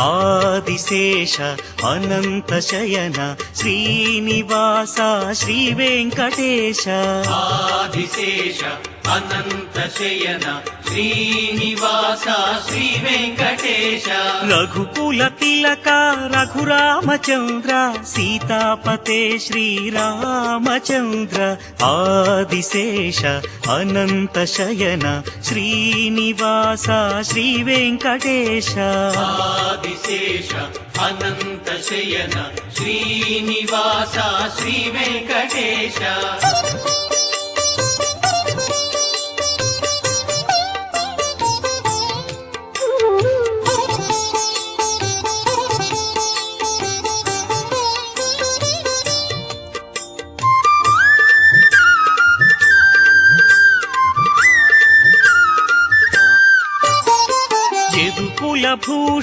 ఆదిశేష అనంత శయన శ్రీనివాస శ్రీ వెంకటేశ ఆదిశేష అనంత శయన శ్రీనివాస శ్రీ వెంకటేశ రఘుకుల తిలక రఘురామచంద్ర సీతాపతే శ్రీరామచంద్ర ఆదిశేష అనంత శయన శ్రీనివాస శ్రీ వెంకటేశ ఆదిశేష అనంత శయన శ్రీనివాస శ్రీ వెంకటేశ